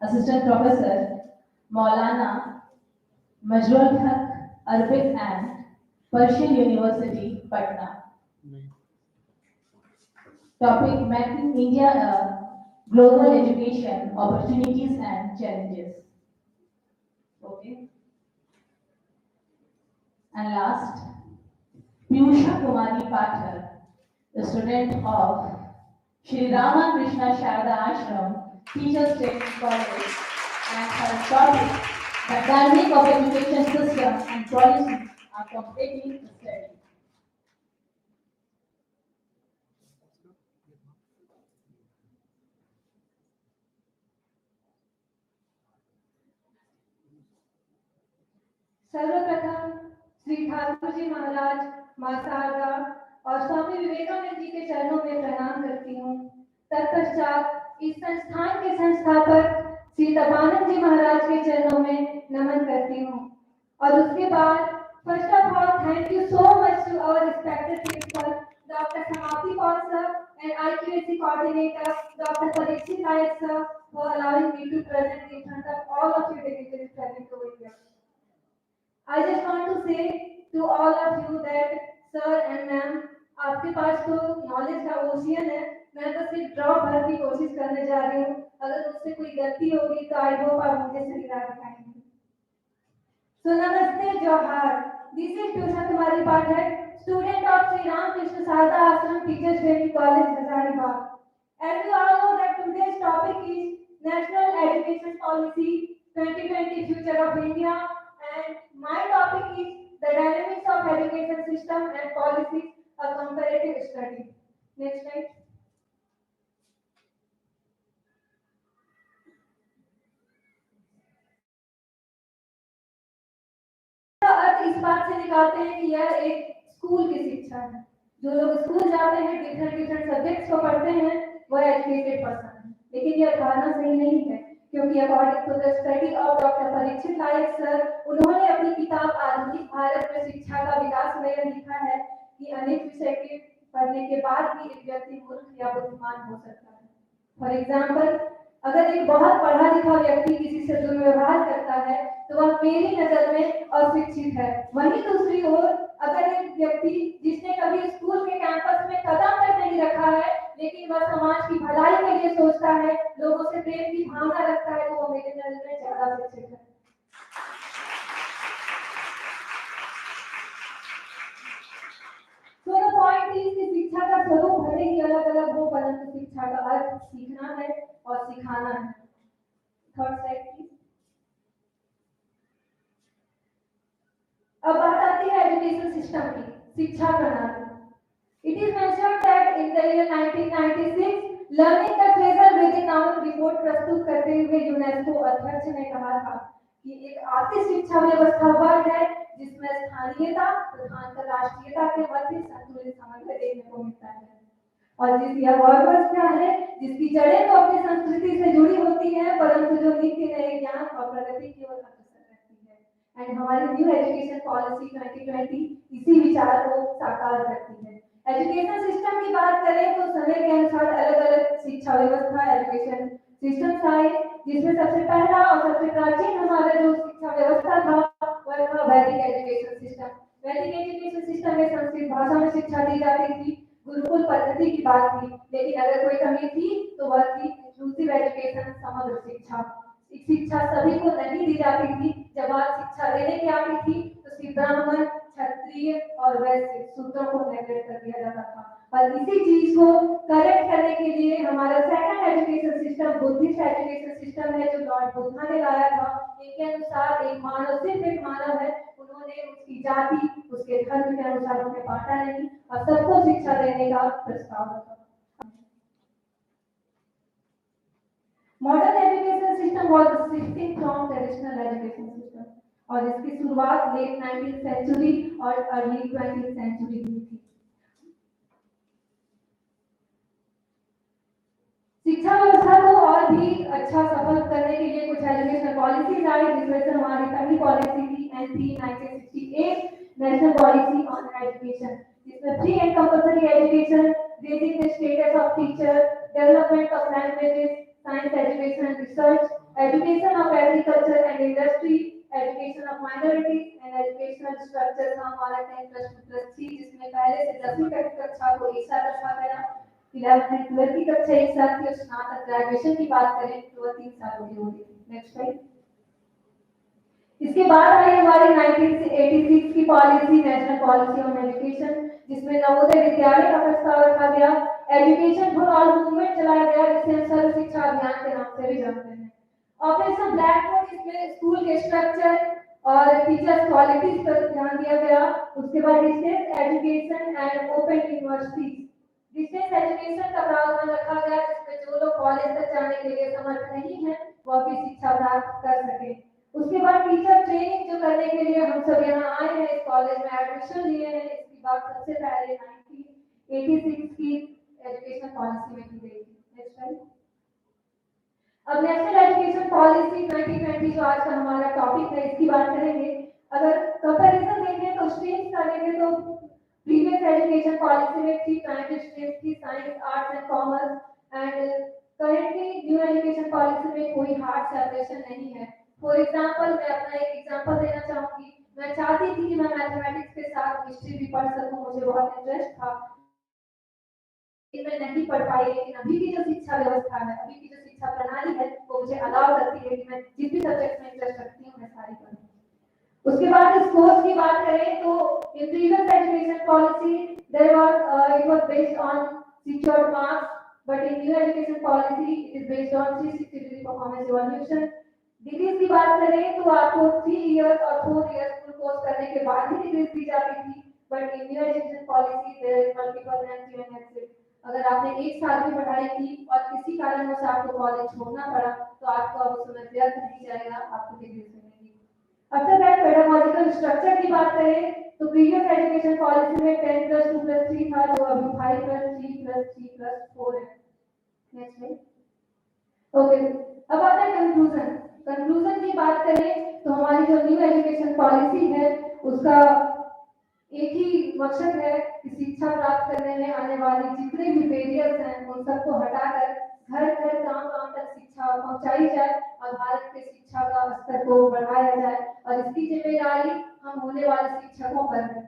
Assistant Professor, Maulana Majrul Haq, Arabic and Persian University, Patna. Topic: Making India a Global Education Opportunities and Challenges. Okay. And last, Piyusha Kumari Pathak, the student of Shri Ramakrishna Sharda Ashram Teachers Training College, and her topic: the dynamic of education system and policies are completely studied. सर्वप्रथम श्री ठाकुर जी महाराज, मां शारदा और स्वामी विवेकानंद जी के चरणों में प्रणाम करती हूँ। तत्पश्चात इस संस्थान के संस्थापक श्री तपानंद जी महाराज के चरणों में नमन करती हूँ और उसके बाद first of all thank you so much to our respected principal doctor Samapti Kaur sir and IQAC coordinator Dr. Parikshit Nayak sir for allowing me to present in front of all of you dignitaries present over here. I just want to say to all of you that sir and ma'am, आपके पास तो knowledge का ocean है, मैं तो सिर्फ drop भर की कोशिश करने जा रही हूँ। अगर मुझसे कोई गलती होगी तो आई होप आप मुझे सही राह दिखाएंगे। So नमस्ते जोहार, this is Piyusha Kumari Pathak, student of Sri Ramakrishna Sharda Ashram Teachers Training College, Hazaribagh. As you all know that today's topic is National Education Policy 2020 Future of India, and my topic is the dynamics of education system and policies, a comparative study. Next slide. अर्थ इस बात से निकालते हैं कि यह एक school की शिक्षा है। जो लोग स्कूल जाते हैं, डिफरेंट सब्जेक्ट्स को पढ़ते हैं, वह एजुकेटेड पर्सन है। लेकिन यह धारणा सही नहीं है, क्योंकि according to the study of doctor Parikshit Nayak sir, उन्होंने अपनी किताब आधुनिक भारत में शिक्षा का विकास में लिखा है कि अनेक विषय के पढ़ने के बाद भी एक व्यक्ति मूर्ख या बुद्धिमान हो सकता है। फॉर एग्जाम्पल, अगर एक बहुत पढ़ा लिखा व्यक्ति किसी से दुर्व्यवहार करता है तो वह मेरी नजर में अशिक्षित है। वहीं दूसरी ओर अगर एक व्यक्ति जिसने कभी स्कूल के कैंपस में कदम तक नहीं रखा है, लेकिन वह समाज की भलाई के लिए सोचता है, लोगों से प्रेम की भावना रखता है, तो वो मेरे नजर में ज्यादा शिक्षित है। So the point is कि शिक्षा का स्वरूप भले ही अलग अलग हो, परंतु शिक्षा का अर्थ सीखना है और सिखाना है। Third slide please. अब बात आती है एजुकेशन सिस्टम की, शिक्षा प्रणाली। It is mentioned that in the year 1996 learning the treasure with in noun report प्रस्तुत करते हुए यूनेस्को अध्यक्ष ने कहा था कि एक आर्थिक शिक्षा व्यवस्था वह है जिसमें स्थानीयता तथा अंतरराष्ट्रीयता के मध्य संतुलित समन्वय देखने को मिलता है। और यह वह व्यवस्था है जिसकी जड़ें तो अपनी संस्कृति से जुड़ी होती हैं, परंतु जो नित्य नए ज्ञान और प्रगति की ओर अग्रसर रहती है। एंड हमारी न्यू एजुकेशन पॉलिसी 2020 इसी विचार को साकार करती है। एजुकेशन सिस्टम की बात करें तो समय के अनुसार अलग अलग शिक्षा व्यवस्था एजुकेशन सिस्टम आए, जिसमें सबसे पहला और सबसे प्राचीन हमारा जो शिक्षा व्यवस्था था वह था वैदिक एजुकेशन सिस्टम। वैदिक एजुकेशन सिस्टम में संस्कृत भाषा में शिक्षा दी जाती थी, गुरुकुल पद्धति की बात थी, लेकिन अगर कोई कमी थी तो वह थी इंक्लूसिव एजुकेशन, समग्र शिक्षा। शिक्षा सभी को नहीं दी जाती थी। जब बात शिक्षा देने की आती थी तो सिर्फ ब्राह्मण, क्षत्रिय और वैश्य शूद्रों को नेगलेक्ट कर दिया जाता था। और इसी चीज को करेक्ट करने के लिए हमारा second education system Buddhist education system है, जो लॉर्ड बुद्धा ने लाया था। इनके अनुसार एक मानव सिर्फ एक मानव है, उन्होंने उसकी जाति, उसके धर्म के अनुसार उन्हें बांटा नहीं और सबको शिक्षा देने का प्रस्ताव रखा। Modern education system was shifting from traditional education system, और इसकी शुरुआत लेट 19th सेंचुरी और अर्ली 20th सेंचुरी में थी। शिक्षा व्यवस्था को और भी अच्छा सफल करने के लिए कुछ एजुकेशन पॉलिसीज आई, जिसमें से हमारी पहली पॉलिसी थी NP 1968 National Policy on Education, जिसमें free and compulsory education, raising the status of teacher, development of languages, science education and research, education of agriculture and industry, education of minorities and educational structure का हमारा 10+2+3 जिसमें पहले से 10वीं तक की कक्षा को एक साथ रखा गया, 11th and 12th की कक्षा एक साथ थी और स्नातक ग्रेजुएशन की बात करें तो वह 3 सालों की होगी। Next slide. इसके बाद आई हमारी 1986 की policy, national Policy on Education, जिसमें नवोदय विद्यालय का प्रस्ताव रखा गया, एजुकेशन फॉर ऑल मूवमेंट चलाया गया, जिसे हम सर्व शिक्षा अभियान के नाम से भी जानते हैं। ऑपरेशन ब्लैक बोर्ड, इसमें स्कूल के स्ट्रक्चर और टीचर्स क्वालिटीज पर ध्यान दिया गया। उसके बाद distance education and open university, distance education का प्रावधान रखा गया, जिसमें जो लोग कॉलेज तक जाने के लिए समर्थ नहीं है वह भी शिक्षा प्राप्त कर सके। उसके बाद टीचर ट्रेनिंग जो करने के लिए हम सब यहाँ आए हैं, इस कॉलेज में एडमिशन लिए हैं, इसकी बात सबसे पहले 1986 की एजुकेशन पॉलिसी में की गई थी। Next slide. अब नेशनल एजुकेशन पॉलिसी 2020 जो आज का हमारा टॉपिक है, इसकी बात करेंगे। अगर कंपैरिजन देखें तो स्ट्रीम्स का देखें तो प्रीवियस एजुकेशन पॉलिसी में 3 प्राइमरी स्ट्रीम्स थी, science, arts and commerce, and currently new education policy में कोई हार्ड सेपरेशन नहीं है। फॉर एग्जांपल, मैं अपना एक एग्जांपल देना चाहूंगी। मैं चाहती थी कि मैं मैथमेटिक्स के साथ हिस्ट्री भी पढ़ सकूं, मुझे बहुत इंटरेस्ट था, मैं नहीं पढ़ पाई। लेकिन अभी की जो शिक्षा व्यवस्था है, अभी की जो शिक्षा प्रणाली है, वो मुझे अलाउ करती है कि मैं जिस भी सब्जेक्ट में इंटरेस्ट रखती हूँ मैं सारी पढ़ूं। उसके बाद इस कोर्स की बात करें तो in previous education policy there was it was based on secured marks, but in new education policy it is based on 360 degree performance evaluation। Degrees की बात करें तो आपको 3 इयर्स और 4 इयर्स फुल कोर्स करने के बाद ही डिग्रीज दी जाती थी, but in new education policy there is multiple entry and exit. अगर आपने एक साल की पढ़ाई की और किसी कारणवश आपको कॉलेज छोड़ना पड़ा तो आपको अब उसमें व्यर्थ नहीं जाएगा, आपको डिग्रीज मिलेगी। आफ्टर दैट पेडागोजिकल स्ट्रक्चर की बात करें तो प्रीवियस एजुकेशन पॉलिसी में 10+2+3 था, जो अभी 5+3+3+4 है। नेक्स्ट में ओके, अब आता है कंक्लूजन। कंक्लूजन की बात करें तो हमारी जो न्यू एजुकेशन पॉलिसी है उसका एक ही मकसद है कि शिक्षा प्राप्त करने में आने वाली जितने भी बैरियर्स हैं उन सबको हटाकर घर घर गांव गांव तक शिक्षा पहुंचाई जाए और भारत के शिक्षा का स्तर को बढ़ाया जाए, और इसकी जिम्मेदारी हम होने वाले शिक्षकों पर है।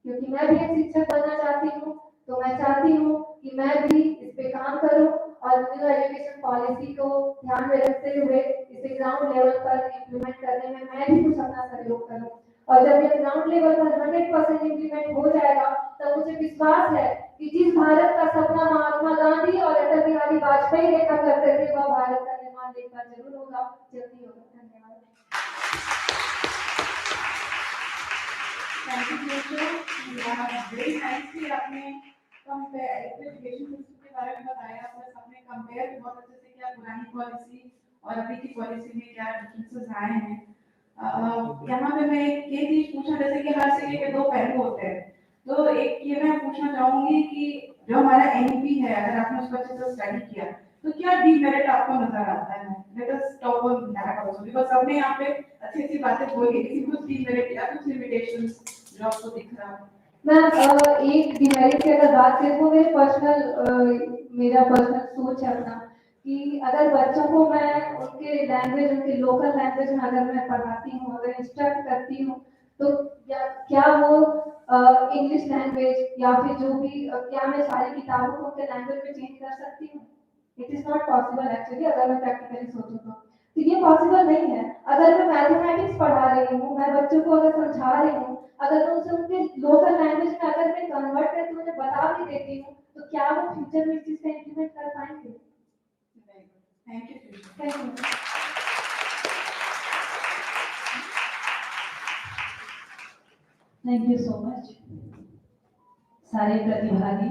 क्योंकि मैं भी एक शिक्षक बनना चाहती हूँ, तो मैं चाहती हूँ कि मैं भी इस पे काम करूँ और न्यू एजुकेशन पॉलिसी को ध्यान में रखते हुए इसे ग्राउंड लेवल पर इम्प्लीमेंट करने में मैं भी कुछ अपना सहयोग करूँ। और जब ये ग्राउंड लेवल पर 100% इम्प्लीमेंट हो जाएगा तब मुझे विश्वास है कि जिस भारत का सपना महात्मा गांधी और अटल बिहारी वाजपेयी देखा करते थे वह भारत का निर्माण एक बार जरूर होगा, जल्दी होगा। धन्यवाद। थैंक यू वेरी नाइसली आपने एजुकेशन सिस्टम के बारे में बताया, प्लस आपने कंपेयर भी बहुत अच्छे से किया पुरानी पॉलिसी और अभी की पॉलिसी में क्या डिफरेंसेस आए हैं। यहाँ पे मैं ये चीज पूछना, जैसे कि हर सिक्के के 2 पहलू होते हैं, तो एक ये मैं पूछना चाहूंगी कि जो हमारा एनईपी है, अगर आपने उसको अच्छे से स्टडी किया तो क्या डीमेरिट आपको नजर आता है? Let us talk on that also, because सबने यहाँ पे अच्छी अच्छी बातें बोली, लेकिन कुछ डीमेरिट या कुछ लिमिटेशंस जो आपको दिख रहा है। मैं एक डिमेरिट की अगर बात करूँ, मेरा पर्सनल सोच है अपना कि अगर बच्चों को मैं उनके लैंग्वेज, उनके लोकल लैंग्वेज में अगर मैं पढ़ाती हूँ, अगर इंस्ट्रक्ट करती हूँ, तो क्या वो इंग्लिश लैंग्वेज या फिर जो भी क्या मैं सारी किताबों को उनके लैंग्वेज में चेंज कर सकती हूँ? It is not possible actually, अगर मैं प्रैक्टिकली सोचूं तो ये पॉसिबल नहीं है। अगर मैं मैथमेटिक्स पढ़ा रही हूँ, मैं बच्चों को अगर समझा रही हूँ, अगर मैं उसे उनके लोकल लैंग्वेज में अगर मैं कन्वर्ट करके उन्हें बता भी देती हूँ, तो क्या वो फ्यूचर में इस चीज का इम्प्लीमेंट कर पाएंगे? Thank you. Thank you. Thank you so much सारे प्रतिभागी।